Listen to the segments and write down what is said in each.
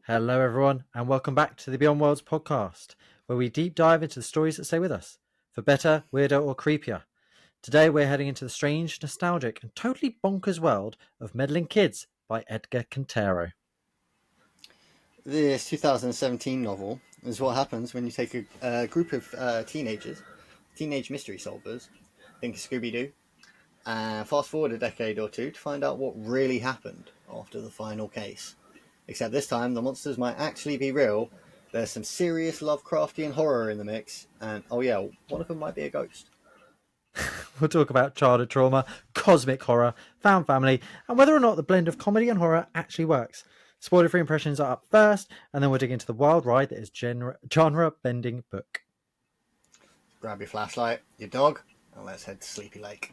Hello, everyone, and welcome back to the Beyond Worlds podcast, where we deep dive into the stories that stay with us, for better, weirder, or creepier. Today, we're heading into the strange, nostalgic, and totally bonkers world of Meddling Kids by Edgar Cantero. This 2017 novel is what happens when you take a group of teenage mystery solvers, think of Scooby-Doo, and fast forward a decade or two to find out what really happened after the final case. Except this time, the monsters might actually be real, there's some serious Lovecraftian horror in the mix, and oh yeah, one of them might be a ghost. We'll talk about childhood trauma, cosmic horror, found family, and whether or not the blend of comedy and horror actually works. Spoiler-free impressions are up first, and then we'll dig into the wild ride that is genre-bending book. Grab your flashlight, your dog, and let's head to Sleepy Lake.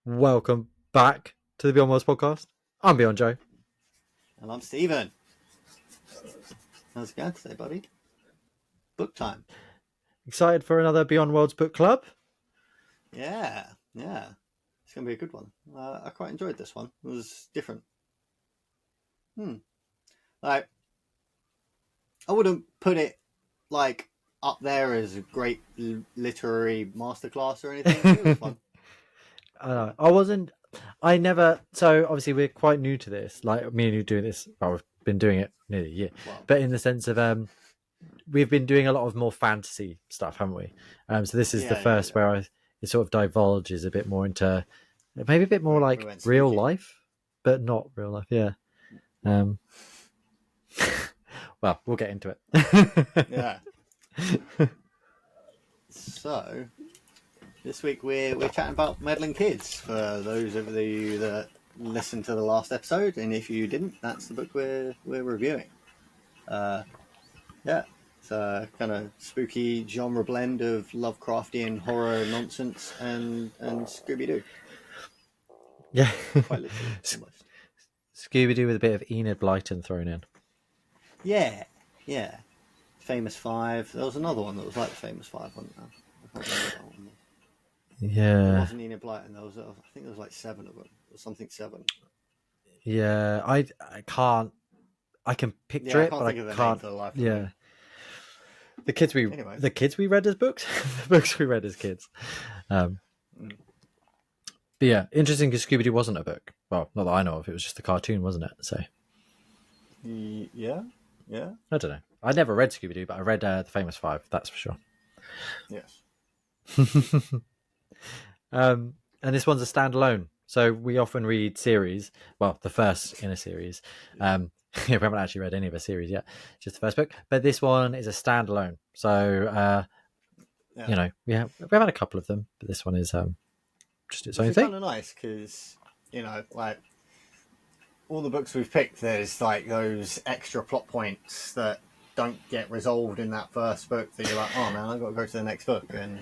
Welcome back to the Beyond Worlds podcast. I'm Beyond Joe. And I'm Stephen. How's it going today, buddy? Book time. Excited for another Beyond Worlds book club? Yeah. It's going to be a good one. I quite enjoyed this one. It was different. Like, I wouldn't put it, like, up there as a great literary masterclass or anything. It was fun. I never. So obviously we're quite new to this. Like me and you doing this. Well, we've been doing it nearly a year, but in the sense of we've been doing a lot of more fantasy stuff, haven't we? So this is the first where it sort of divulges a bit more into maybe a bit more like real life, but not real life. Yeah. Well, we'll get into it. Yeah. So this week we're chatting about Meddling Kids for those of you that listened to the last episode, and if you didn't, that's the book we're reviewing. It's a kind of spooky genre blend of Lovecraftian horror nonsense and Scooby-Doo. Yeah. Quite literally, almost. Scooby-Doo with a bit of Enid Blyton thrown in. Yeah. Famous Five. There was another one that was like the Famous Five, wasn't there? I can't remember that one. Yeah. It wasn't Enid Blyton. I think there was like 7 of them. Or something 7. Yeah, I can't. I can picture it, but I can't. For the life of yeah. me. The kids we read as books, the books we read as kids. But yeah, interesting because Scooby-Doo wasn't a book. Well, not that I know of. It was just a cartoon, wasn't it? So. Yeah. I don't know. I never read Scooby-Doo, but I read the Famous Five. That's for sure. Yes. And this one's a standalone. So we often read series. Well, the first in a series. We haven't actually read any of a series yet, just the first book. But this one is a standalone. So, you know, we've had a couple of them, but this one is just its own thing. It's kind of nice because, you know, like all the books we've picked, there's like those extra plot points that don't get resolved in that first book that you're like, oh man, I've got to go to the next book. And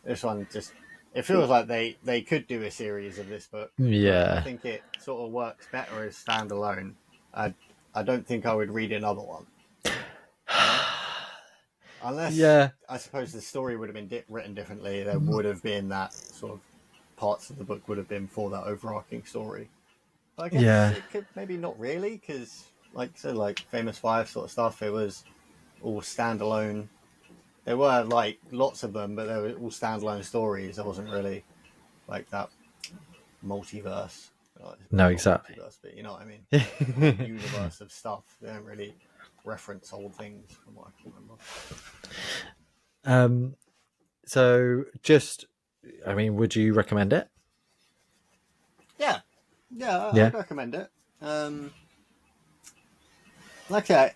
this one just, it feels like they could do a series of this book. Yeah. I think it sort of works better as standalone. I don't think I would read another one. Unless, I suppose the story would have been written differently. There would have been that sort of parts of the book would have been for that overarching story. But I guess it could maybe not really, because like I said, like Famous Five sort of stuff, it was all standalone. There were like lots of them, but they were all standalone stories. There wasn't really like that multiverse. No, exactly. But you know what I mean? Universe of stuff. They don't really reference old things from what I can remember. So just, I mean, would you recommend it? Yeah, I'd recommend it. Like I said,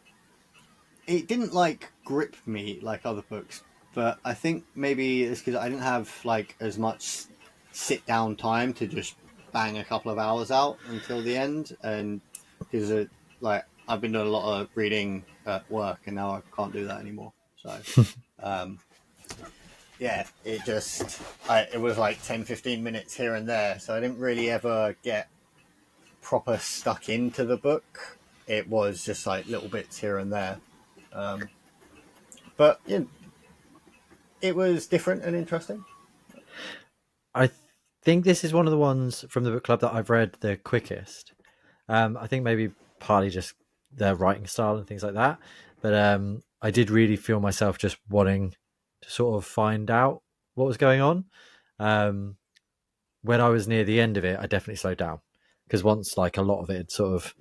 it didn't like grip me like other books, but I think maybe it's because I didn't have like as much sit down time to just bang a couple of hours out until the end, and because like I've been doing a lot of reading at work, and now I can't do that anymore. So yeah, it was like 10-15 minutes here and there, so I didn't really ever get proper stuck into the book. It was just like little bits here and there. But yeah, it was different and interesting. I think this is one of the ones from the book club that I've read the quickest. I think maybe partly just their writing style and things like that. But I did really feel myself just wanting to sort of find out what was going on. When I was near the end of it, I definitely slowed down because once like a lot of it had sort of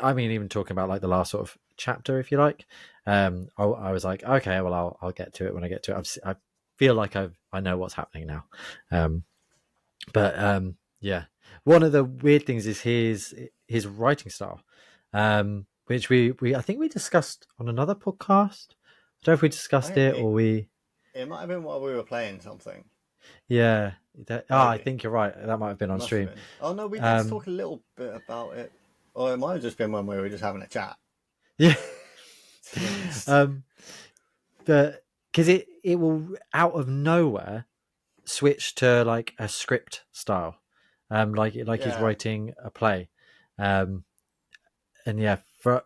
I mean, even talking about like the last sort of chapter, if you like, I was like, okay, well, I'll get to it when I get to it. I feel like I know what's happening now. But yeah, one of the weird things is his writing style, which we I think we discussed on another podcast. I don't know if we discussed it or we. It might have been while we were playing something. Yeah, I Maybe. think you're right. That might have been It on must have stream. been. Oh no, we did talk a little bit about it. Or it might have just been when we were just having a chat. Yeah. But because it will out of nowhere switch to like a script style, like he's writing a play, and yeah, for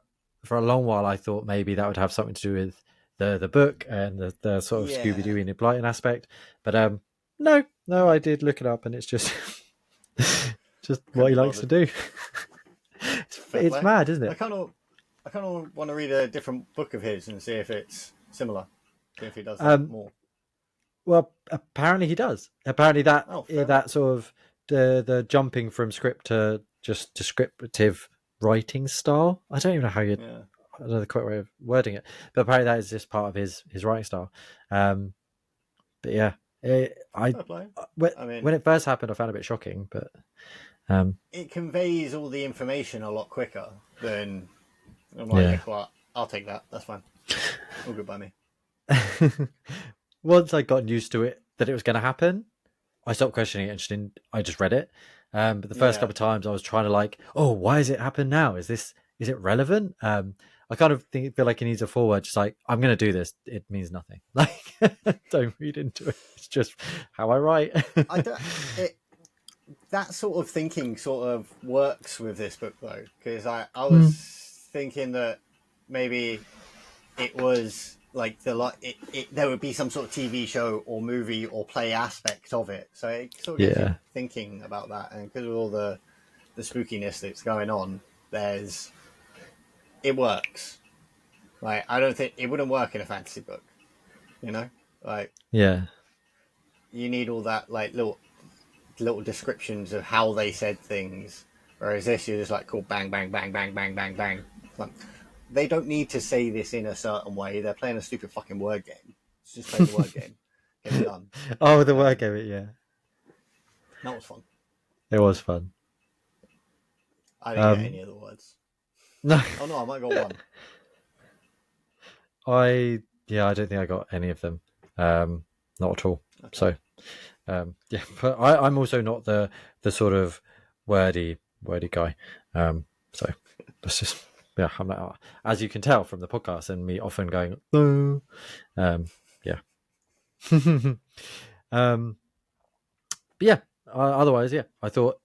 a long while I thought maybe that would have something to do with the book and the sort of Scooby Doo and Blighting aspect, but no, I did look it up and it's just just what he likes to do. It's mad, isn't it? I kind of want to read a different book of his and see if it's similar. See if he does that more. Well, apparently he does. Apparently that sort of the jumping from script to just descriptive writing style. I don't even know how you. Yeah. I don't know the correct way of wording it, but apparently that is just part of his writing style. But yeah, when it first happened, I found it a bit shocking, but it conveys all the information a lot quicker than. I'm like, well, I'll take that. That's fine. All good by me. Once I'd gotten used to it, that it was going to happen, I stopped questioning it and I just read it. But the first couple of times I was trying to like, oh, why has it happened now? Is it relevant? I kind of feel like it needs a foreword, just like, I'm going to do this. It means nothing. Like, don't read into it. It's just how I write. That sort of thinking sort of works with this book though, because I was thinking that maybe it was like there would be some sort of TV show or movie or play aspect of it, so it sort of gets you thinking about that, and because of all the spookiness that's going on, it works. Like, I don't think it wouldn't work in a fantasy book, you know, like you need all that like little descriptions of how they said things, whereas this you're just like, cool, bang bang bang bang bang bang bang. Like, they don't need to say this in a certain way. They're playing a stupid fucking word game. Let's just play the word game. Get it done. Oh, the word game, yeah. That was fun. It was fun. I didn't get any of the words. No. Oh no, I might got one. I don't think I got any of them. Not at all. Okay. So yeah, but I'm also not the sort of wordy guy. So that's just I'm not, as you can tell from the podcast and me often going no. Yeah. But yeah, otherwise, I thought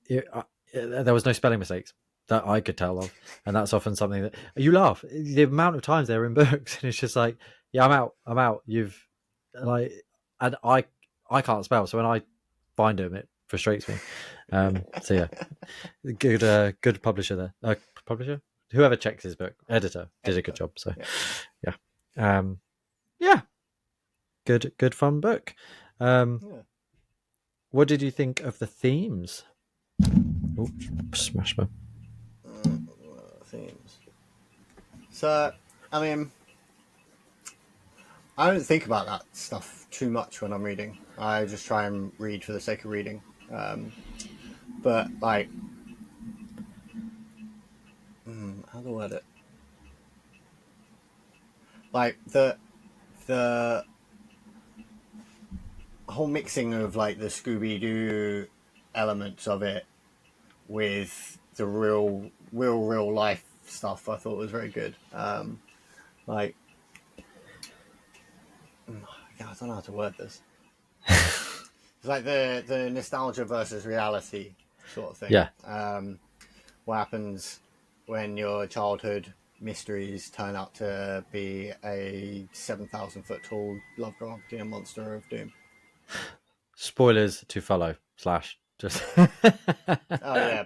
there was no spelling mistakes that I could tell of, and that's often something that you laugh. The amount of times they're in books, and it's just like, yeah, I'm out. You've like, and I can't spell, so when I find them, it frustrates me. So yeah, good publisher there. Publisher, whoever checks his book, editor did a good job. So yeah, good fun book. What did you think of the themes? Oh, smash them. Themes. So, I mean, I don't think about that stuff too much when I'm reading. I just try and read for the sake of reading. But like, how do I word it? Like the whole mixing of like the Scooby Doo elements of it with the real life stuff, I thought was very good. Like, I don't know how to word this. It's like the nostalgia versus reality sort of thing. Yeah. What happens when your childhood mysteries turn out to be a 7,000 foot tall Lovecraftian monster of doom? Spoilers to follow. / just. Oh yeah,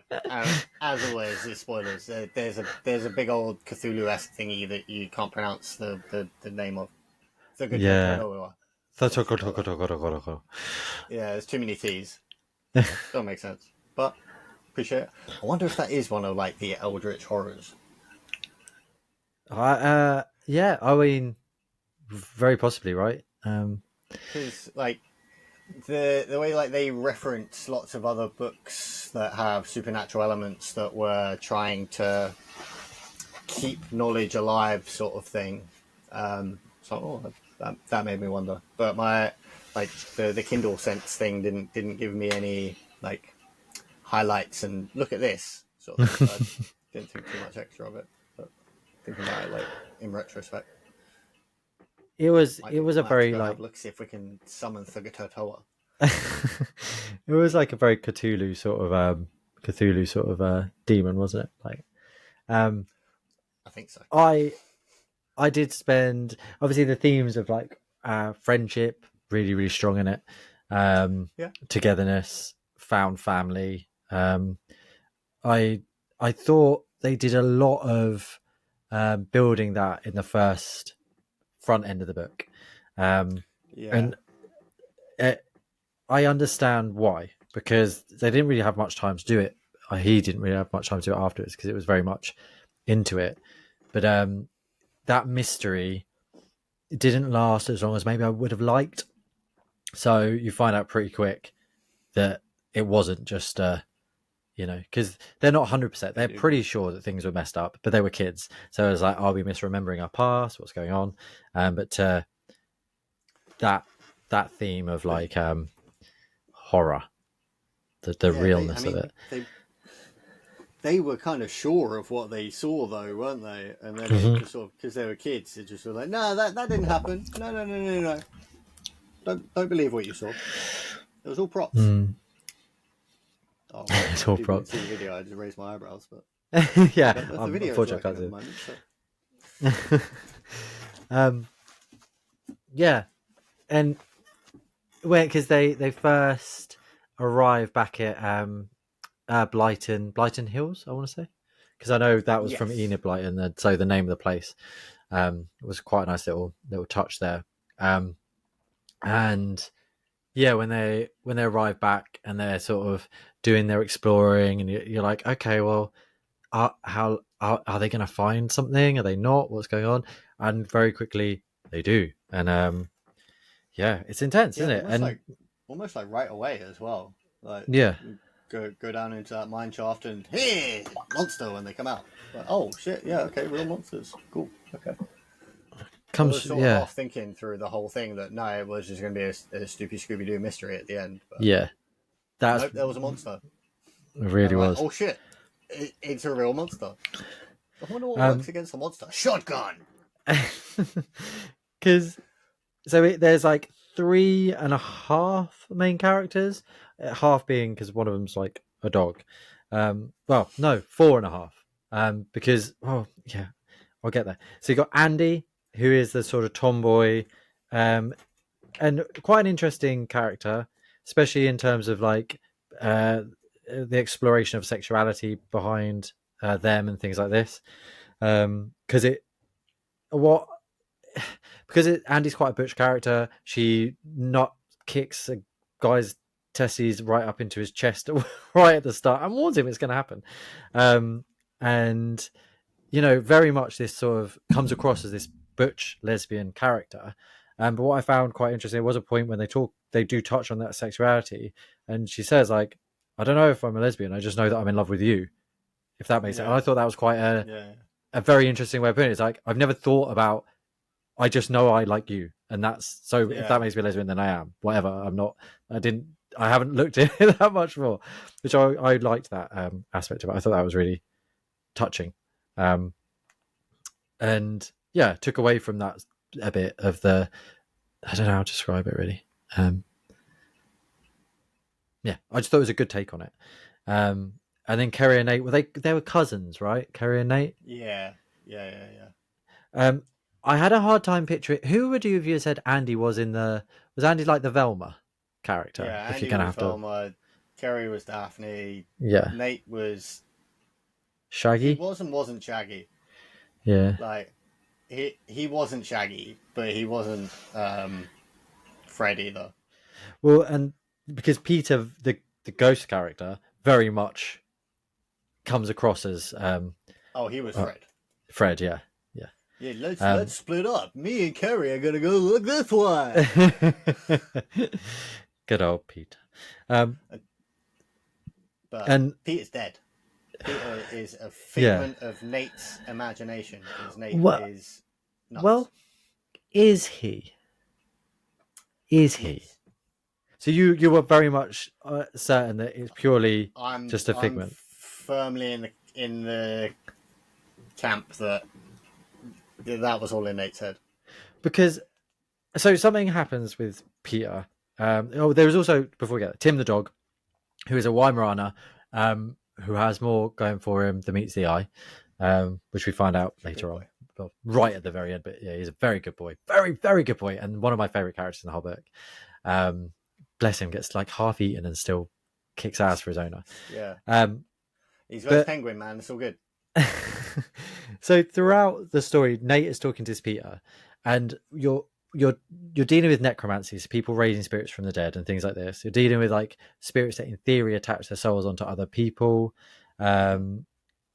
as always, there's spoilers. There's a big old Cthulhu-esque thingy that you can't pronounce the name of. Yeah. Yeah, there's too many T's. Don't make sense. But appreciate it. I wonder if that is one of like the Eldritch horrors. Yeah, I mean, very possibly, right? Because like the way like they reference lots of other books that have supernatural elements that were trying to keep knowledge alive, sort of thing. That made me wonder. But my like the Kindle Sense thing didn't give me any like highlights and look at this sort of thing. So I didn't think too much extra of it. But thinking about it like in retrospect, it was might a have to very go like have a look, see if we can summon Thugatatoa. it was like a very Cthulhu sort of demon, wasn't it? Like, I think so. I did spend, obviously, the themes of like friendship really really strong in it. Yeah. Togetherness, found family. I thought they did a lot of building that in the first front end of the book. Yeah. And I understand why, because they didn't really have much time to do it. He didn't really have much time to do it afterwards because it was very much into it. But that mystery didn't last as long as maybe I would have liked. So you find out pretty quick that it wasn't just because they're not 100%. They're pretty sure that things were messed up, but they were kids. So it was like, are we misremembering our past? What's going on? But that theme of like horror, the realness of it. They were kind of sure of what they saw, though, weren't they? And then it just sort of, because they were kids, it just was like, no, that didn't happen. No. Don't believe what you saw. It was all props. Oh, it's all props. See the video, I just raised my eyebrows, but yeah, the video is working at the moment. So. Yeah, and because they first arrive back at Blighton Hills, I want to say, because I know that was from Enid Blyton, so the name of the place was quite a nice little touch there. And yeah, when they arrive back and they're sort of doing their exploring, and you're like, okay, well, are they going to find something? Are they not? What's going on? And very quickly they do, and yeah, it's intense, isn't it? And almost like right away as well. Like yeah, go down into that mine shaft and hey, monster when they come out. Like, oh shit, yeah, okay, real monsters, cool, okay. I was sort of half thinking through the whole thing that no, it was just going to be a stupid Scooby-Doo mystery at the end. But yeah, nope, there was a monster. It really was. Like, oh shit, it's a real monster. I wonder what works against the monster. Shotgun. Because there's like 3.5 main characters, half being because one of them's like a dog. Well, no, 4.5. Because yeah, I'll get there. So you got Andy, who is the sort of tomboy, and quite an interesting character, especially in terms of like the exploration of sexuality behind them and things like this. Because Andy's quite a butch character. She not kicks a guy's testes right up into his chest right at the start and warns him it's going to happen. And very much this sort of comes across as this butch lesbian character. But what I found quite interesting, there was a point when they do touch on that sexuality, and she says like, I don't know if I'm a lesbian, I just know that I'm in love with you, if that makes sense. And I thought that was quite a very interesting way of putting it. It's like, I've never thought about, I just know I like you, and that's so. If that makes me a lesbian, then I am. Whatever. I'm not. I haven't looked at it that much more, which I liked that aspect of it. I thought that was really touching, and yeah, took away from that a bit of the I don't know how to describe it really. Yeah, I just thought it was a good take on it. And then Kerry and Nate, they were cousins, right? Kerry and Nate. Yeah. Um, I had a hard time picturing who would you have you said Andy was in the was Andy like the Velma character? Yeah, If you're Andy gonna was have to, Velma, Kerry was Daphne, yeah, Nate was he Shaggy, wasn't Shaggy. yeah. Like he wasn't Shaggy, but he wasn't Fred either. Well, and because Peter, the ghost character, very much comes across as Oh, he was uh, Fred. Fred, yeah, yeah. Yeah, let's Um, split up. Me and Kerry are gonna go look this way. Good old Peter. Um, But and Peter's dead. Peter is a yeah, figment of Nate's imagination because Nate well, is nuts. well, is he? Is he? Yes, So you were very much certain that it's purely just a I'm figment, firmly in the camp that that was all in Nate's head. because so something happens with Peter. There was also before we get there, Tim the dog, who is a Weimaraner, who has more going for him than meets the eye, which we find out later on, well, right at the very end. But yeah, he's a very good boy, very very good boy, and one of my favorite characters in the whole book. Bless him, gets like half eaten and still kicks ass for his owner. Yeah, Um, he's but Penguin Man. It's all good. so throughout the story, Nate is talking to Peter, and you're dealing with necromancy, so people raising spirits from the dead and things like this. You're dealing with like spirits that, in theory, attach their souls onto other people. A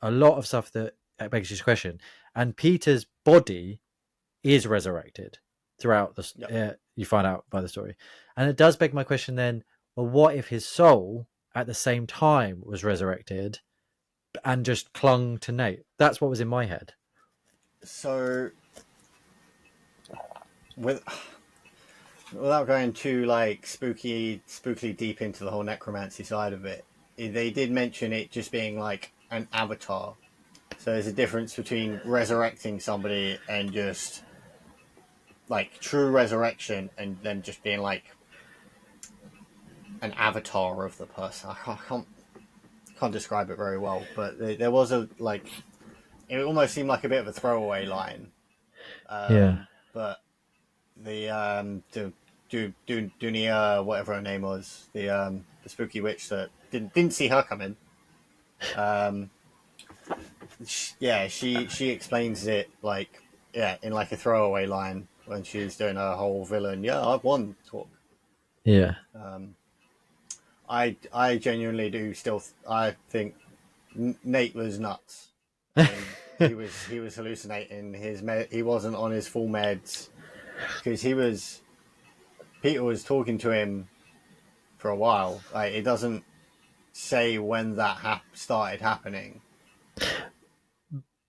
lot of stuff that begs you to question. And Peter's body is resurrected throughout the. Yep. You find out by the story, and it does beg my question. Then, well, what if his soul at the same time was resurrected and just clung to Nate? That's what was in my head. So, without going too like spookily deep into the whole necromancy side of it, they did mention it just being like an avatar. So there's a difference between resurrecting somebody and just like true resurrection, and then just being like an avatar of the person. I can't describe it very well, but there was a like it almost seemed like a bit of a throwaway line. Yeah. But the Dunia, whatever her name was, the spooky witch that didn't see her come in. She explains it like in like a throwaway line when she's doing her whole villain. Yeah, I've won talk. Yeah. I genuinely do still. I think Nate was nuts. I mean, he was hallucinating. He wasn't on his full meds because Peter was talking to him for a while. Like it doesn't say when that started happening.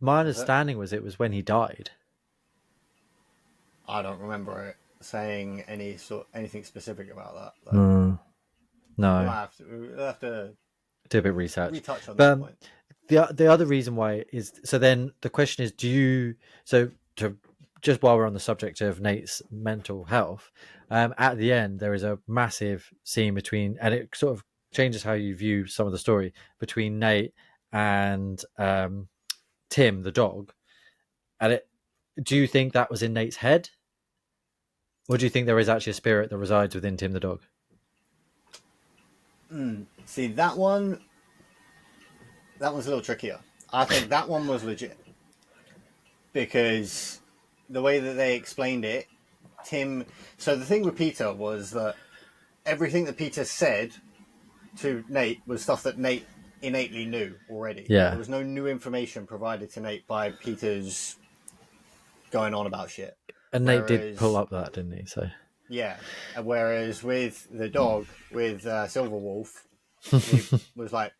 My understanding was it was when he died. I don't remember it saying anything specific about that. No. We'll have to Do a bit of research. retouch on But that point. the other reason why is so then the question is, just while we're on the subject of Nate's mental health, at the end there is a massive scene between, and it sort of changes how you view some of the story between Nate and Tim the dog. And do you think that was in Nate's head, or do you think there is actually a spirit that resides within Tim the dog? See, that one's a little trickier. I think that one was legit because the way that they explained it, Tim. So the thing with Peter was that everything that Peter said to Nate was stuff that Nate innately knew already. Yeah. There was no new information provided to Nate by Peter's going on about shit. And Nate did pull up that, didn't he? So yeah. Whereas with the dog, with Silverwolf, he was like,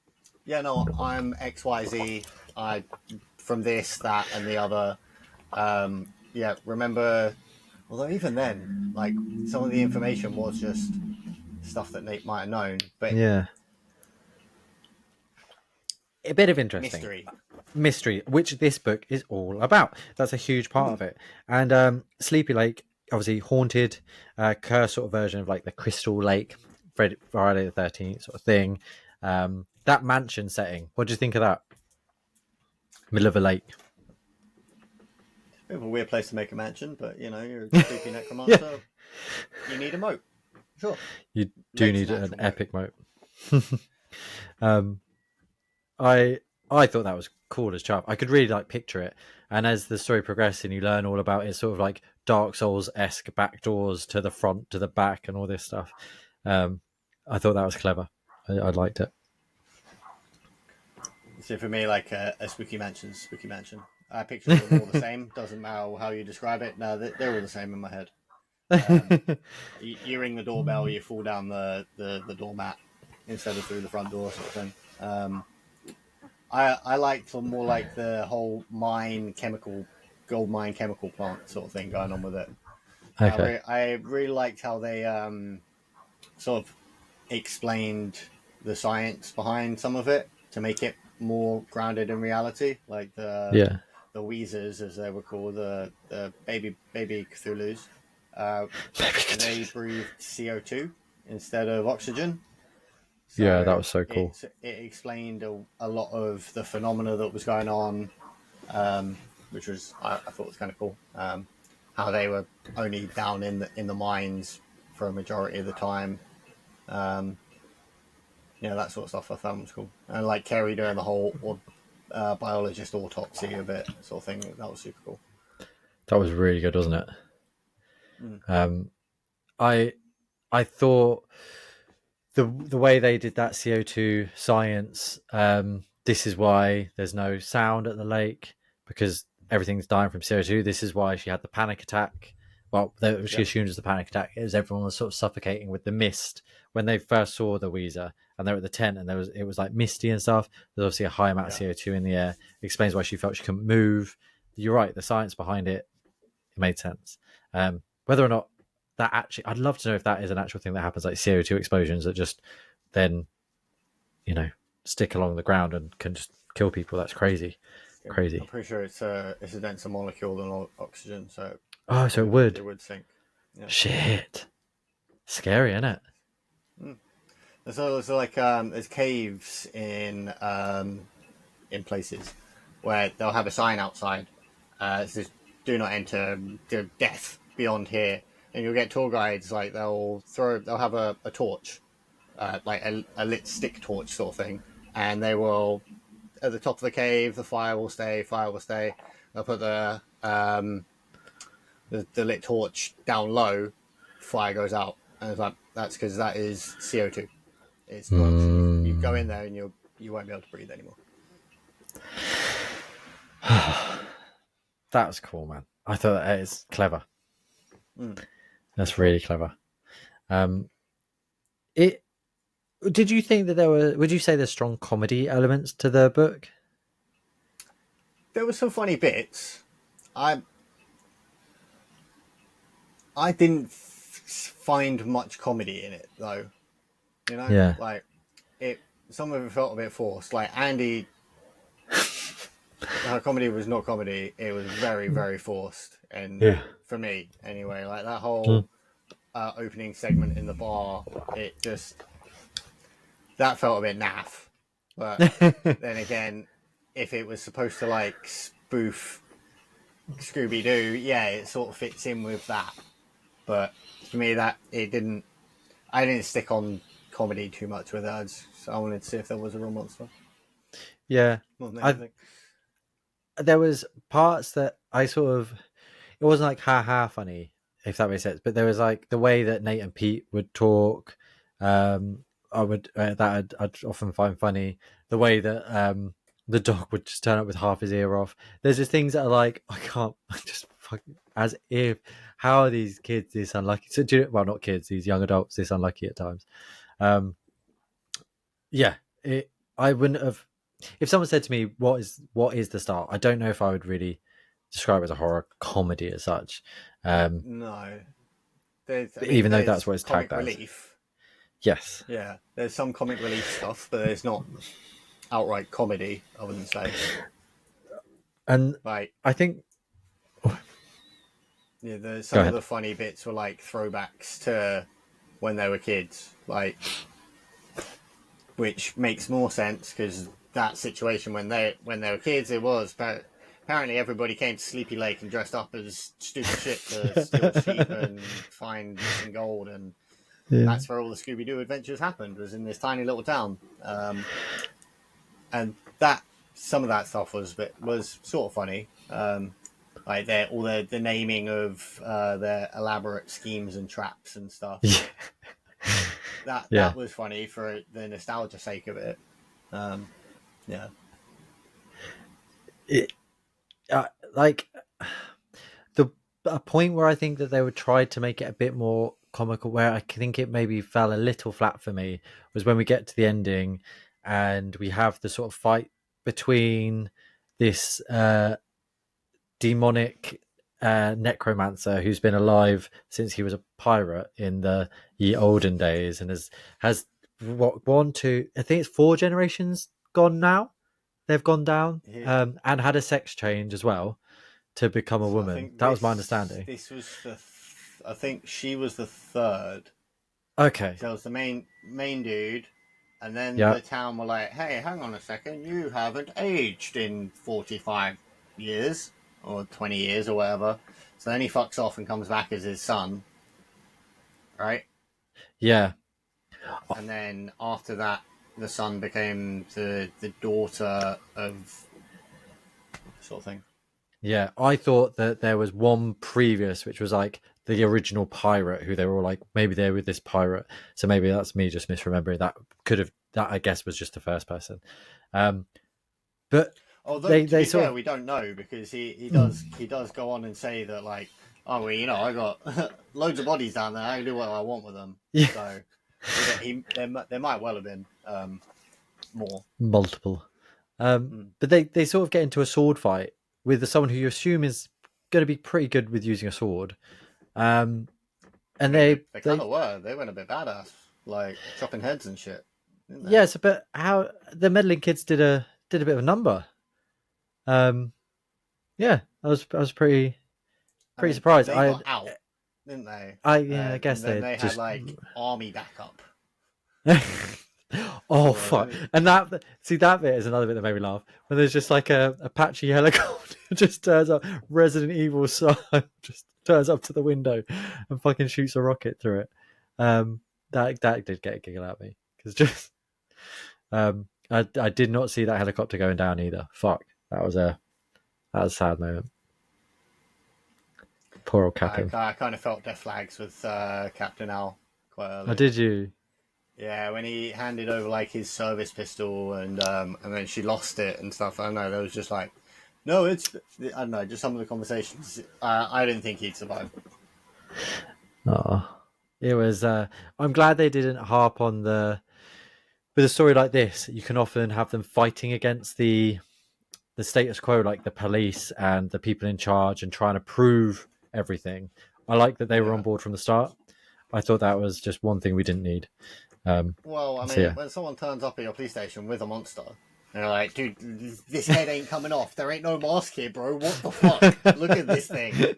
yeah, no, I'm XYZ. I from this, that, and the other. Remember. Although even then, like some of the information was just stuff that Nate might have known, but yeah, a bit of interesting mystery, which this book is all about. That's a huge part of it. And Sleepy Lake obviously haunted, curse sort of version of like the Crystal Lake, Friday the 13th sort of thing. That mansion setting, what do you think of that? Middle of a lake. Bit of a weird place to make a mansion, but you're a spooky Yeah, necromancer. You need a moat. Sure. you do Lake's a need an natural moat. epic moat. um, I thought that was cool as chuff. I could really like picture it, and as the story progresses and you learn all about it, sort of like Dark Souls esque back doors to the front, to the back, and all this stuff. I thought that was clever. I liked it. So for me, like a spooky mansion's spooky mansion. I picture them all the same. Doesn't matter how you describe it. No, they're all the same in my head. You ring the doorbell, you fall down the doormat instead of through the front door, sort of thing. I like more like the whole gold mine chemical plant sort of thing going on with it. Okay. I really liked how they sort of explained the science behind some of it to make it more grounded in reality, like Yeah. the Weezers, as they were called, the baby Cthulhu's. They breathed CO2 instead of oxygen. Yeah, that So was so cool. it explained a lot of the phenomena that was going on, which was I thought was kind of cool. How they were only down in the mines for a majority of the time. That sort of stuff I found was cool. And like Kerry doing the whole biologist autopsy of it, sort of thing. That was super cool. That was really good, wasn't it? Mm. I thought the way they did that CO2 science, this is why there's no sound at the lake, because everything's dying from CO2. This is why she had the panic attack. Well, she assumed it was the panic attack. It was everyone was sort of suffocating with the mist when they first saw the Weezer, and they were at the tent, and it was like misty and stuff. There's obviously a high amount of CO2 in the air. It explains why she felt she couldn't move. You're right. The science behind it made sense. Whether or not that actually, I'd love to know if that is an actual thing that happens, like CO2 explosions that just then, stick along the ground and can just kill people. That's crazy. Crazy. I'm pretty sure it's a denser molecule than oxygen, so So it would. It would sink. Yeah. Shit. Scary, isn't it? So like there's caves in places where they'll have a sign outside. It says "Do not enter. Death beyond here." And you'll get tour guides like they'll have a torch, like a lit stick torch sort of thing, and they will at the top of the cave. The fire will stay. They'll put the lit torch down low. Fire goes out, and it's like that's because that is CO2. It's not oxygen. You go in there and you won't be able to breathe anymore. That's cool, man. I thought that is clever. That's really clever. Did you think that would you say there's strong comedy elements to the book? There were some funny bits. I didn't find much comedy in it though. Yeah. Like some of it felt a bit forced. Like Andy, her comedy was not comedy. It was very, very forced. And for me, anyway, like that whole opening segment in the bar, that felt a bit naff. But then again, if it was supposed to like spoof Scooby Doo, yeah, it sort of fits in with that. But for me, I didn't stick on comedy too much with it. I wanted to see if there was a real monster. Yeah. There was parts that I sort of, it wasn't like ha funny, if that makes sense, but there was like the way that Nate and Pete would talk. I'd often find funny the way that the dog would just turn up with half his ear off. There's just things that are like, I just fucking, as if, how are these kids this unlucky? So not kids, these young adults this unlucky at times. I wouldn't have, if someone said to me, what is the start? I don't know if I would really describe it as a horror comedy as such. No. Even though that's what it's tagged as. Relief. Yes. Yeah, there's some comic relief stuff, but there's not outright comedy, I wouldn't say. And like, I think Yeah, Go some of ahead. the funny bits were like throwbacks to when they were kids, like, which makes more sense because that situation when they were kids, it was. But apparently, everybody came to Sleepy Lake and dressed up as stupid shit to steal sheep and find missing gold, and Yeah. that's where all the Scooby Doo adventures happened. Was in this tiny little town, and that some of that stuff was sort of funny. Like the naming of their elaborate schemes and traps and stuff. Yeah. Yeah. That was funny for the nostalgia sake of it. Um, yeah, It, like the a point where I think that they would try to make it a bit more comical, where I think it maybe fell a little flat for me, was when we get to the ending and we have the sort of fight between this demonic necromancer who's been alive since he was a pirate in the ye olden days and has what one two I think it's 4 generations gone now. They've gone down he, and had a sex change as well to become a so I woman. think That was my understanding. this was I think she was the third. Okay. So it was the main dude, and then Yeah. the town were like, "Hey, hang on a second, you haven't aged in 45 years or 20 years or whatever." So then he fucks off and comes back as his son, right? Yeah. And then after that, the son became the daughter of sort of thing. Yeah. I thought that there was one previous, which was like the original pirate who they were all like, maybe they were this pirate. So maybe that's me just misremembering. That I guess was just the first person. Um, but Although to they be sort fair, of we don't know because mm, he does go on and say that like, oh well, I got loads of bodies down there. I can do what I want with them. yeah, So there might well have been more. multiple. Mm. But they sort of get into a sword fight with someone who you assume is going to be pretty good with using a sword. Um, I and mean, they kind they of were. They went a bit badass, like chopping heads and shit, didn't they? yeah. So, but how the meddling kids did a bit of a number. Um, yeah, I was I pretty mean, surprised. they got out, didn't they? I yeah, I guess And then they they had just like army backup. oh fuck. So And that see that bit is another bit that made me laugh when there's just like a Apache helicopter just turns up, Resident Evil style, just turns up to the window and fucking shoots a rocket through it. That did get a giggle at me because just I did not see that helicopter going down either. Fuck, that was a sad moment. Poor old Captain. I kind of felt Death Flags with Captain Al quite Oh, early. did you? Yeah, when he handed over like his service pistol and then she lost it and stuff. I don't know. There was just like, no, it's I don't know. Just some of the conversations. I didn't think he'd survive. Oh, it was. I'm glad they didn't harp on the. With a story like this, you can often have them fighting against the status quo, like the police and the people in charge, and trying to prove everything. I like that they were on Yeah. board from the start. I thought that was just one thing we didn't need. Well, I So mean, yeah, when someone turns up at your police station with a monster, and they're like, dude, this head ain't coming off. There ain't no mask here, bro. What the fuck? Look at this thing.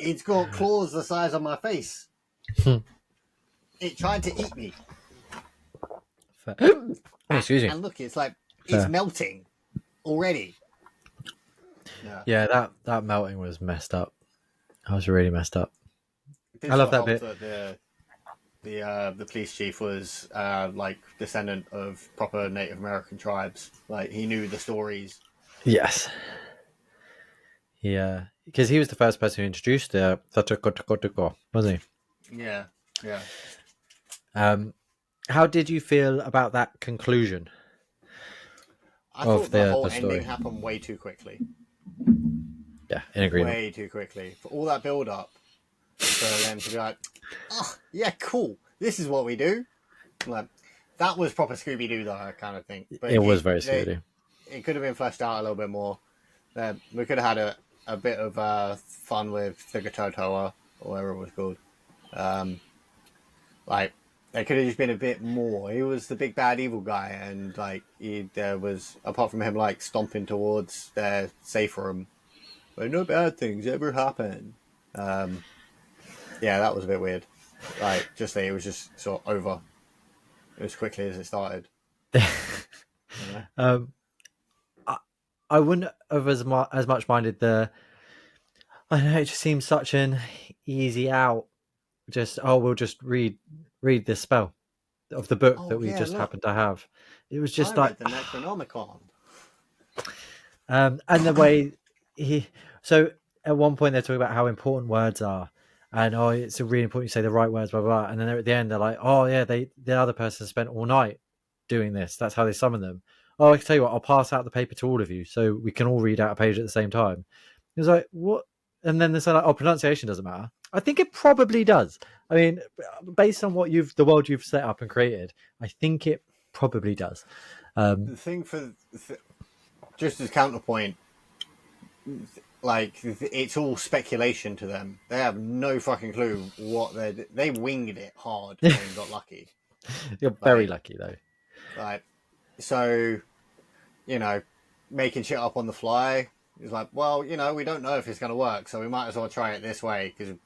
It's got claws the size of my face. It tried to eat me. fair. Oh, excuse me. And look, it's like, it's Fair. melting already. Yeah. Yeah, that melting was messed up. I was really messed up. It did I love sort of that help bit. that the police chief was like descendant of proper Native American tribes. Like he knew the stories. Yes. Yeah, because he was the first person who introduced the Tatakotakotuko, wasn't he? Yeah, yeah. How did you feel about that conclusion I of thought the whole the ending story? happened way too quickly. Yeah, in agreement. Way too quickly. For all that build up for them to be like, oh, yeah, cool. This is what we do. Like, that was proper Scooby Doo, though, I kind of think. But It was very scary. it could have been fleshed out a little bit more. We could have had a bit of fun with Figatotoa, or whatever it was called. Like, there could have just been a bit more. He was the big bad evil guy, and like there was, apart from him like stomping towards their safe room, where no bad things ever happen. Yeah, that was a bit weird. Like, just that it was just sort of over as quickly as it started. You know? I wouldn't have as much minded the. I don't know. It just seems such an easy out. Just we'll just read this spell of the book that Oh we yeah, just look, happened to have. It was I just like, read the Necronomicon. and the way he. So at one point they're talking about how important words are, and it's really important you say the right words, blah blah. Blah. And then at the end they're like, oh yeah, the other person spent all night doing this. That's how they summon them. Oh, I can tell you what, I'll pass out the paper to all of you so we can all read out a page at the same time. He was like, what? And then they said, like, oh, pronunciation doesn't matter. I think it probably does. I mean, based on the world you've set up and created, I think it probably does. The thing just as counterpoint, like it's all speculation to them. They have no fucking clue what they winged it hard and got lucky. You're very lucky though. Like, so, you know, making shit up on the fly is like, well, you know, we don't know if it's going to work, so we might as well try it this way because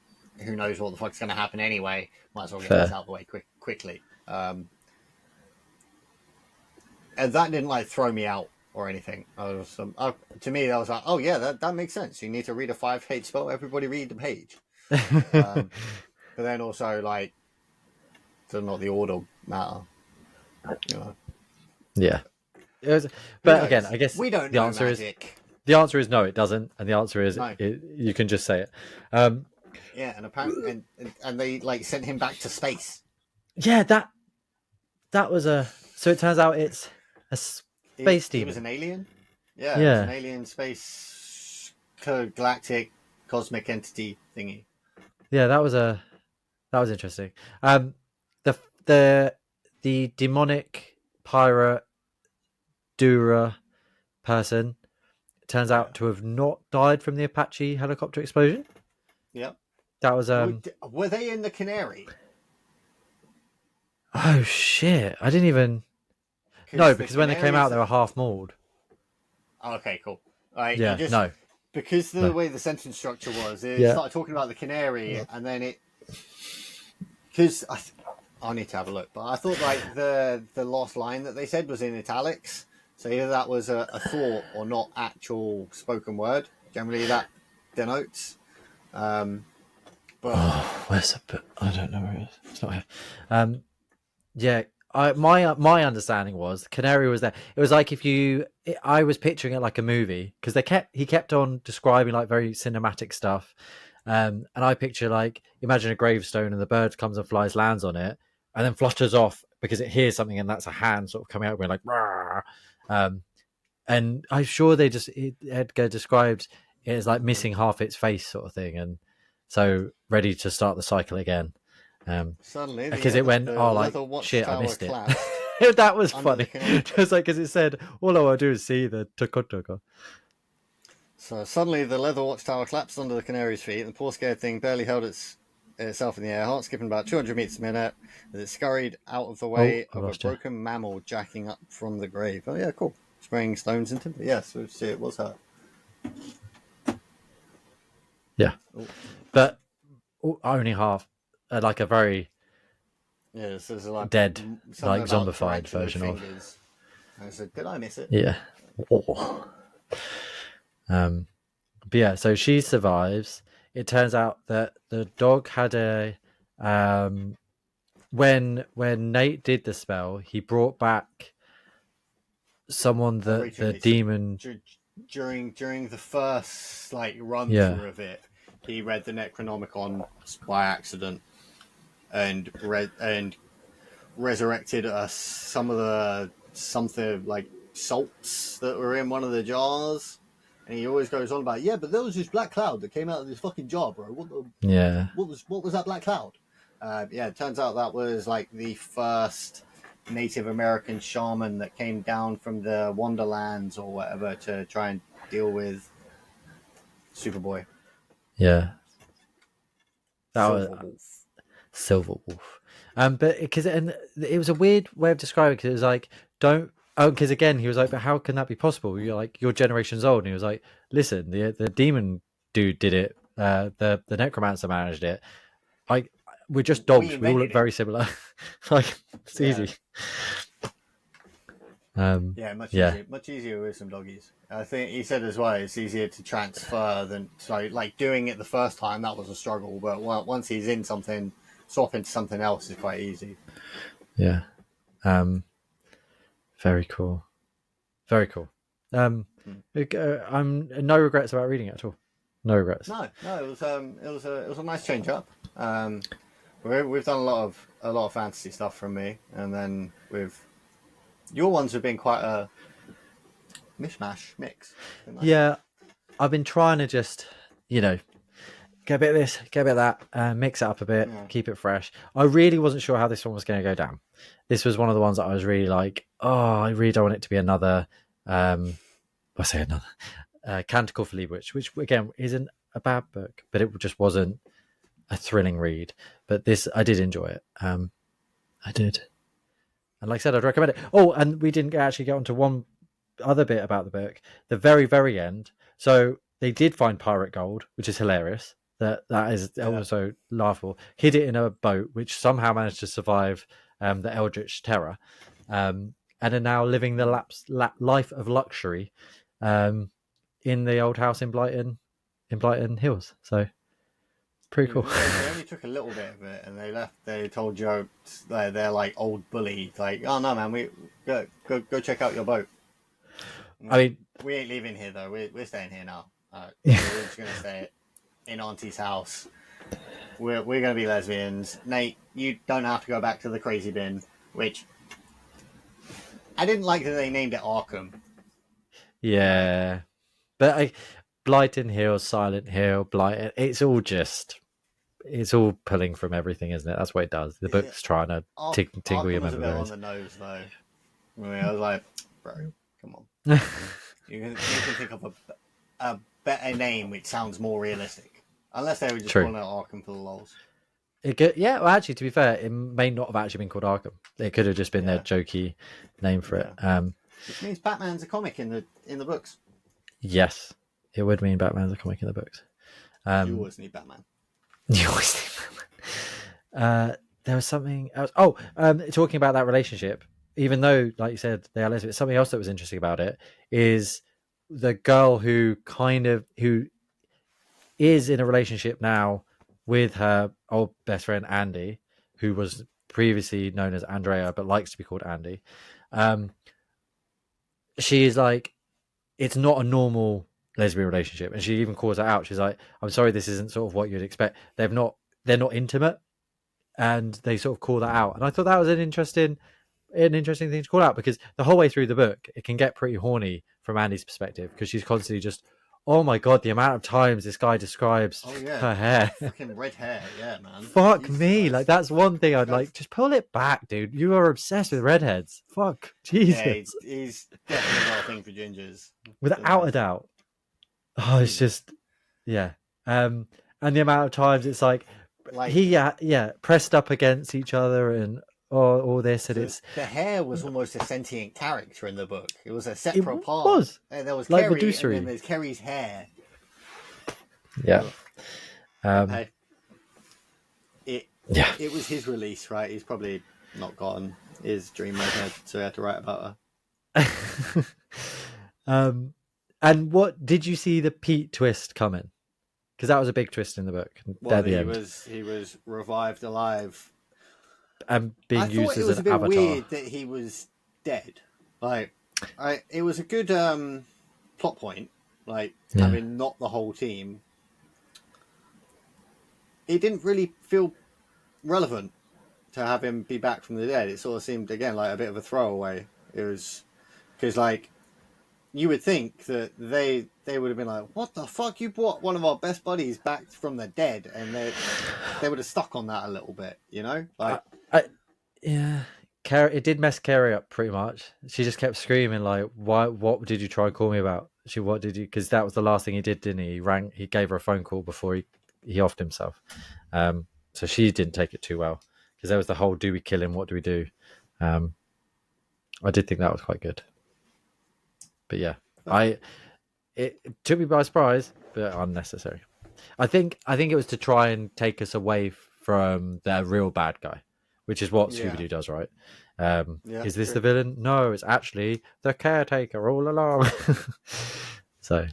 who knows what the fuck's going to happen anyway. Might as well get this out of the way quickly. And that didn't like throw me out or anything. To me, that was like, oh yeah, that makes sense. You need to read a 5-page spell. Everybody read the page. But then also like, does not the order matter? You know. Yeah. But again, I guess we don't the know answer magic. The answer is no, it doesn't, and the answer is no. You can just say it. Yeah, and apparently, and they like sent him back to space. Yeah, that was a. So it turns out it's a space demon. He was an alien. Yeah, it was an alien space galactic cosmic entity thingy. Yeah, that was interesting. The demonic pirate Dura person turns out to have not died from the Apache helicopter explosion. Yep. That was were they in the Canary? Oh shit! I didn't even. No, because when they came out, they were half mauled. Okay, cool. No. Because the way the sentence structure was, it started talking about the Canary, and then it. Because I need to have a look, but I thought like the last line that they said was in italics, so either that was a thought or not actual spoken word. Generally, that denotes. But where's the book? I don't know where it is. It's not here. Yeah, my understanding was Canary was there. It was like I was picturing it like a movie because he kept on describing like very cinematic stuff, and I picture like imagine a gravestone and the bird comes and flies, lands on it, and then flutters off because it hears something and that's a hand sort of coming out going like, Rawr! And I'm sure Edgar described it as like missing half its face sort of thing, and so ready to start the cycle again. Suddenly, because it went, like shit, I missed it. That was funny. Just like because it said, all I want to do is see the Tokotoko. So suddenly, the leather watchtower collapsed under the Canary's feet, and the poor scared thing barely held itself in the air, heart skipping about 200 meters a minute, as it scurried out of the way of a broken mammal jacking up from the grave. Oh yeah, cool. Spraying stones into it. Yes, yeah, so it was her. Yeah, but only half. Like a very this is like dead, like zombified version of. I said, did I miss it? Yeah. But yeah, so she survives. It turns out that the dog had a when Nate did the spell, he brought back someone that the demon during the first like run through of it. He read the Necronomicon by accident and resurrected some of the something like salts that were in one of the jars. And he always goes on about, but there was this black cloud that came out of this fucking jar, bro. What was that black cloud? It turns out that was like the first Native American shaman that came down from the Wonderlands or whatever to try and deal with Superboy. Yeah. That was Silver Wolf. But because it was a weird way of describing it, because it was like, because again, he was like, but how can that be possible? You're like, your generation's old. And he was like, listen, the demon dude did it the necromancer managed it. We're just dogs. We all look very similar. Like it's easy. Much easier. Much easier with some doggies. I think he said as well, it's easier to transfer than like doing it the first time. That was a struggle, but once he's in something, swapping to something else is quite easy. Yeah. Very cool. Very cool. I'm no regrets about reading it at all. No regrets. No. It was a nice change up. We've done a lot of fantasy stuff from me, and then your ones have been quite a mix. Yeah, I've been trying to just get a bit of this, get a bit of that, mix it up a bit, keep it fresh. I really wasn't sure how this one was going to go down. This was one of the ones that I was really like, I really don't want it to be another. Canticle for Leibwich, which again isn't a bad book, but it just wasn't a thrilling read. But this, I did enjoy it. I did, and like I said, I'd recommend it. Oh, and we didn't actually get onto one other bit about the book. The very, very end. So they did find pirate gold, which is hilarious. That is also laughable. Hid it in a boat, which somehow managed to survive the Eldritch Terror, and are now living the life of luxury in the old house in Blighton Hills. So pretty cool. They only took a little bit of it, and they left. They told Joe they're like old bully, like, oh no, man, we go check out your boat. I mean, we ain't leaving here though. We're staying here now. We're just gonna stay in Auntie's house. We're gonna be lesbians. Nate, you don't have to go back to the crazy bin. Which I didn't like that they named it Arkham. Yeah, but Blighton Hill, Silent Hill, Blighton. It's all pulling from everything, isn't it? That's what it does. The book's trying to tingle your memories. On the nose, though. I was like, bro, come on. you can think of a better name which sounds more realistic. Unless they were just calling it Arkham for the lols. Well, actually, to be fair, it may not have actually been called Arkham. It could have just been their jokey name for it. Which means Batman's a comic in the books. Yes, it would mean Batman's a comic in the books. You always need Batman. You always need Batman. There was something else. Talking about that relationship, even though, like you said, they are lesbian, something else that was interesting about it is the girl who is in a relationship now with her old best friend Andy, who was previously known as Andrea but likes to be called Andy. She is like, it's not a normal lesbian relationship, and she even calls it out. She's like, I'm sorry, this isn't sort of what you'd expect. They're not intimate, and they sort of call that out. And I thought that was an interesting thing to call out, because the whole way through the book it can get pretty horny from Andy's perspective, because she's constantly just, oh my god, the amount of times this guy describes her hair. Fucking red hair, yeah, man. Fuck Jesus me. Christ. Like, that's one thing I'd like, just pull it back, dude. You are obsessed with redheads. Fuck. Jesus. Yeah, he's definitely got a thing for gingers. Without a doubt. Oh, it's just, yeah. And the amount of times it's like he pressed up against each other and all this, and it's the hair was almost a sentient character in the book. It was a separate part. It was. And there was like Kerry, Medusa. And then there's Kerry's hair. Yeah. It was his release, right? He's probably not gotten his dream redhead, so he had to write about her. And what did you see the Pete twist coming? Because that was a big twist in the book. Well, he was revived alive and being used as an avatar. I thought it was a bit weird that he was dead. Like, it was a good plot point. Like, having not the whole team. It didn't really feel relevant to have him be back from the dead. It sort of seemed, again, like a bit of a throwaway. It was because, like, you would think that they would have been like, what the fuck, you brought one of our best buddies back from the dead, and they would have stuck on that a little bit, you know? Like, it did mess Carrie up pretty much. She just kept screaming like, what did you try and call me about? What did you, because that was the last thing he did, didn't he? He gave her a phone call before he offed himself. So she didn't take it too well, because there was the whole, do we kill him, what do we do? I did think that was quite good. But yeah, it took me by surprise, but unnecessary. I think it was to try and take us away from the real bad guy, which is what Scooby Yeah, Doo does, right? yeah, Is this true. the villain? No, it's actually the caretaker all along. So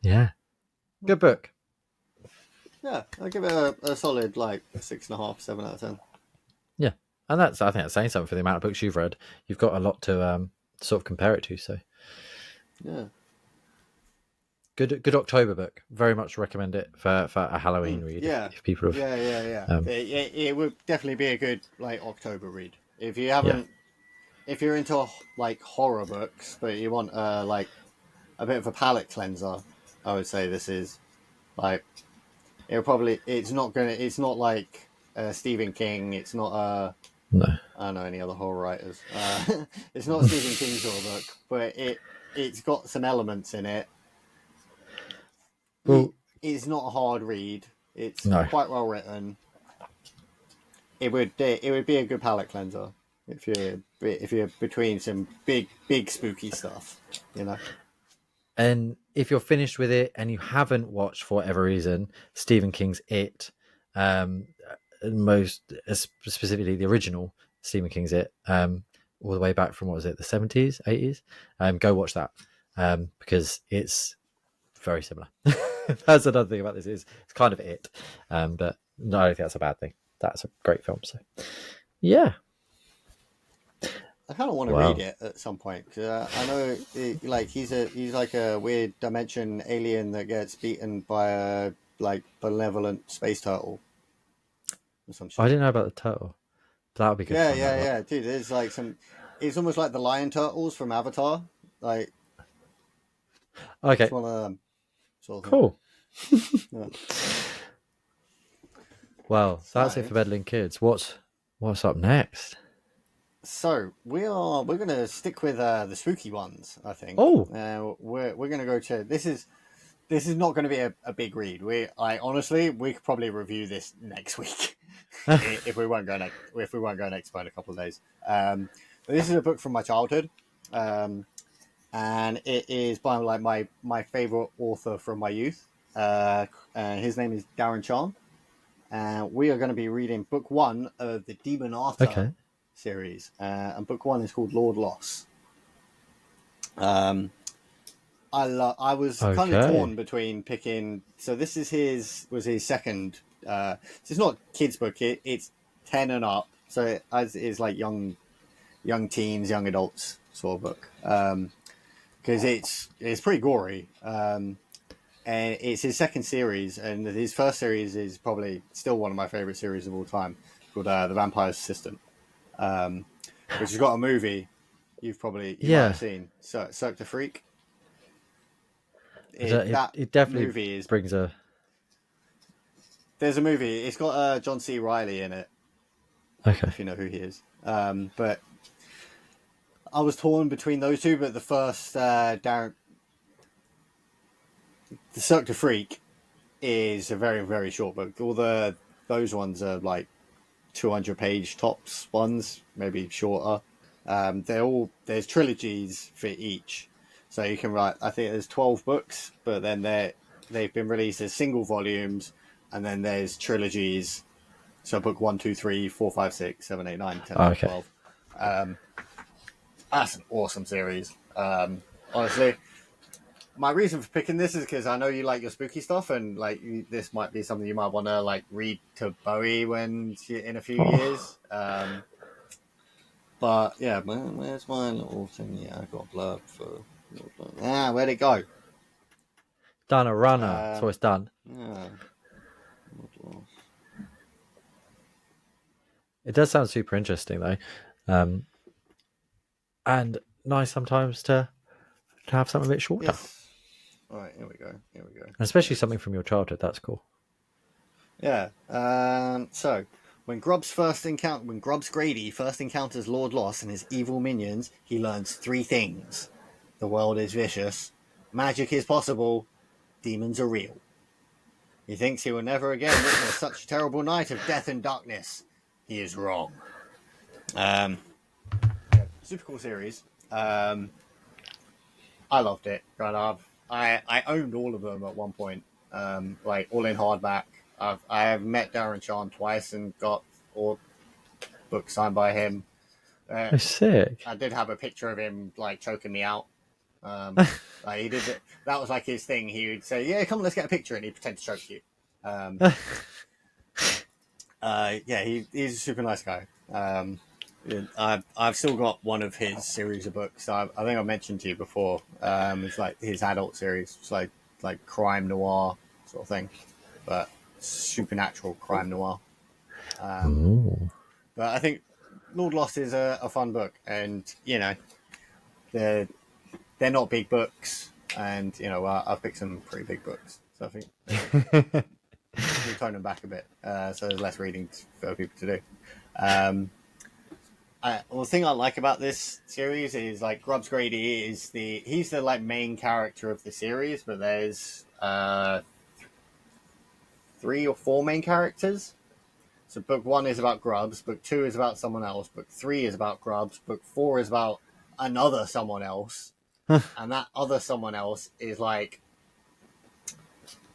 yeah, good book. Yeah, I'll give it a solid like 6.5, 7 out of 10. Yeah, and I think that's saying something for the amount of books you've read. You've got a lot to sort of compare it to. So Yeah. good October book. Very much recommend it for a Halloween read Yeah, if people have. yeah. Um, It would definitely be a good like October read if you yeah, haven't. If you're into like horror books, but you want like a bit of a palate cleanser, I would say this is like it'll probably. It's not gonna. It's not like Stephen King. It's not no. I don't know any other horror writers. It's not Stephen King's horror book, but it's got some elements in it. Well, It's not a hard read. It's no. quite well written. It would be a good palate cleanser if you're between some big spooky stuff, you know. And if you're finished with it and you haven't watched for whatever reason Stephen King's It, um, most specifically the original Stephen King's It, all the way back from what was it, the 70s, 80s, go watch that because it's very similar. That's another thing about this is it's kind of It, but no, I don't think that's a bad thing. That's a great film. So yeah, I kind of want to read wow, it at some point because I know like he's like a weird dimension alien that gets beaten by a like benevolent space turtle or some I shit. didn't know about the turtle. That would be good to Yeah, find out yeah, about. yeah, dude. There's like some. It's almost like the lion turtles from Avatar. Like it's Okay, one of them sort of thing. cool. Yeah. Well, that's it So for Meddling Kids. What's up next? So we're gonna stick with the spooky ones. I think Oh, we're gonna go to this is not going to be a big read. I honestly we could probably review this next week if we won't go next by a couple of days. But this is a book from my childhood, and it is by like my favorite author from my youth. And his name is Darren Charm, and we are going to be reading book one of the Demon Arthur okay. series, and book one is called Lord Loss. Um, I was kind of Okay. torn between picking. So this is his second. It's not kids book. It's 10 and up. So it is like young teens, young adults sort of book. Because it's pretty gory. And it's his second series, and his first series is probably still one of my favorite series of all time, called The Vampire's Assistant, which has got a movie you might have Yeah. seen, Cirque du Freak. It, That it definitely movie is brings a. there's a movie. It's got John C. Riley in it, Okay. if you know who he is. But I was torn between those two. But the first the Cirque du Freak is a very very short book. All those ones are like 200-page tops ones, maybe shorter. There's trilogies for each, so you can write. I think there's 12 books, but then they've been released as single volumes, and then there's trilogies. So book 1, 2, 3, 4, 5, 6, 7, 8, 9, 10, 11, Okay. 12. That's an awesome series. Honestly, my reason for picking this is because I know you like your spooky stuff, and like this might be something you might want to like read to Bowie in a few Oh, years. But yeah, where's my little thing? Yeah, I got a blurb for. Where'd it go? done a runner. Uh, So it's done. yeah. It does sound super interesting though, um, and nice sometimes to have something a bit shorter, Yes. All right. Here we go. Here we go. and especially Next. something from your childhood. That's cool. Yeah. So when Grubbs Grady first encounters Lord Loss and his evil minions, he learns three things: the world is vicious, magic is possible, demons are real. He thinks he will never again witness such a terrible night of death and darkness. He is wrong. Um, Super cool series. I loved it. Right, I owned all of them at one point. like all in hardback. I have met Darren Shan twice and got all books signed by him. Oh, sick. I did have a picture of him like choking me out. Like he did it. That was like his thing. He would say, "Yeah, come on, let's get a picture," and he'd pretend to choke you. Yeah, he's a super nice guy. I've still got one of his series of books. I think I mentioned to you before. It's like his adult series. It's like crime noir sort of thing, but supernatural crime noir. But I think Lord Lost is a fun book, and you know, they're not big books, and you know, I've picked some pretty big books, so I think we tone them back a bit, so there's less reading for people to do. Well, the thing I like about this series is like Grubbs Grady is he's the like main character of the series, but there's 3 or 4 main characters. So book 1 is about Grubbs, book 2 is about someone else, book 3 is about Grubbs, book 4 is about another someone else, and that other someone else is like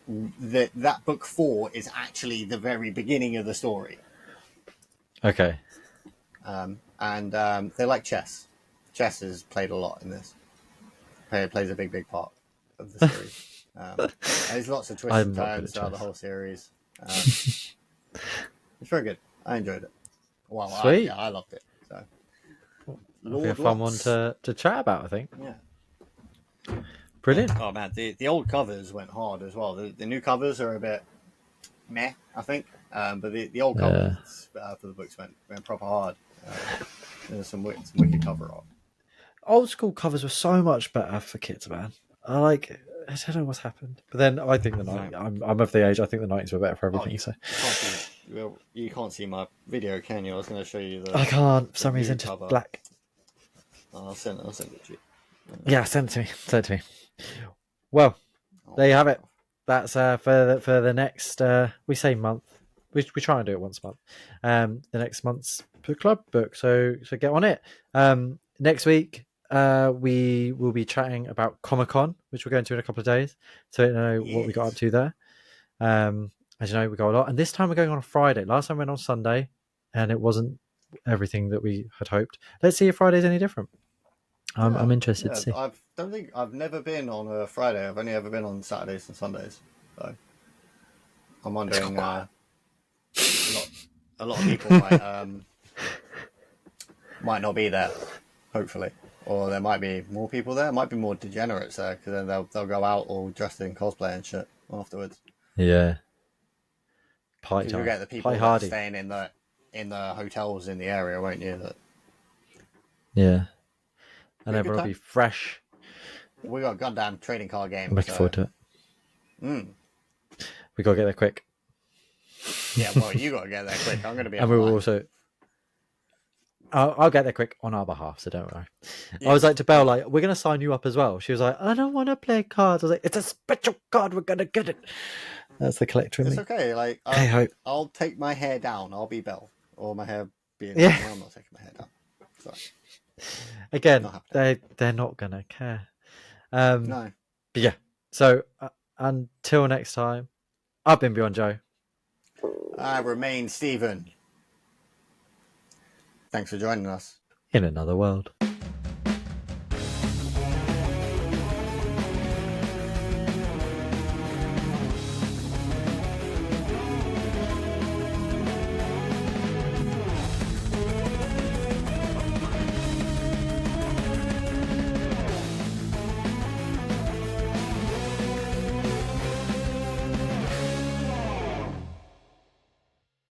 that book 4 is actually the very beginning of the story. Okay. And they like chess. Chess is played a lot in this. It plays a big part of the series. There's lots of twists and turns throughout the whole series. It's very good. I enjoyed it. Well, Sweet. I loved it. So, it'll be a fun one to chat about, I think. Yeah. Brilliant. Oh man, the old covers went hard as well. The new covers are a bit meh, I think. But the old covers for the books went proper hard. There's some wicked cover art. Old school covers were so much better for kids, man. I don't know what's happened, but then I think I'm of the age. I think the 90s were better for everything. You can't see my video, can you? I was going to show you I can't. For some reason, just black. I'll send it to you. Yeah, send it to me. Well, there you have it. That's for the next we say month. We try and do it once a month. The next month's book club book. So get on it. Next week we will be chatting about Comic-Con, which we're going to in a couple of days. So I don't know what we got up to there. As you know, we got a lot, and this time we're going on a Friday. Last time we went on Sunday, and it wasn't everything that we had hoped. Let's see if Friday's any different. I'm interested to see. I've never been on a Friday. I've only ever been on Saturdays and Sundays. So I'm wondering. A lot of people might not be there. Hopefully, or there might be more people there. Might be more degenerates there because then they'll go out all dressed in cosplay and shit afterwards. Yeah. You'll get the people that are staying in the hotels in the area, won't you? Yeah. And everyone will be fresh. We got a goddamn trading card game. I'm looking forward to it. We got to get there quick. Yeah, well, you got to get there quick. I'm going to be. And we will also. I'll get there quick on our behalf, so don't worry. Yeah. I was like to Belle, like, we're going to sign you up as well. She was like, I don't want to play cards. I was like, it's a special card. We're going to get it. That's the collector in me. It's okay. Like, I'll take my hair down. I'll be Belle. Or my hair being down. I'm not taking my hair down. Sorry. Again, they're not going to care. No. But yeah. So until next time, I've been Beyond Joe. I remain Stephen. Thanks for joining us. In another world.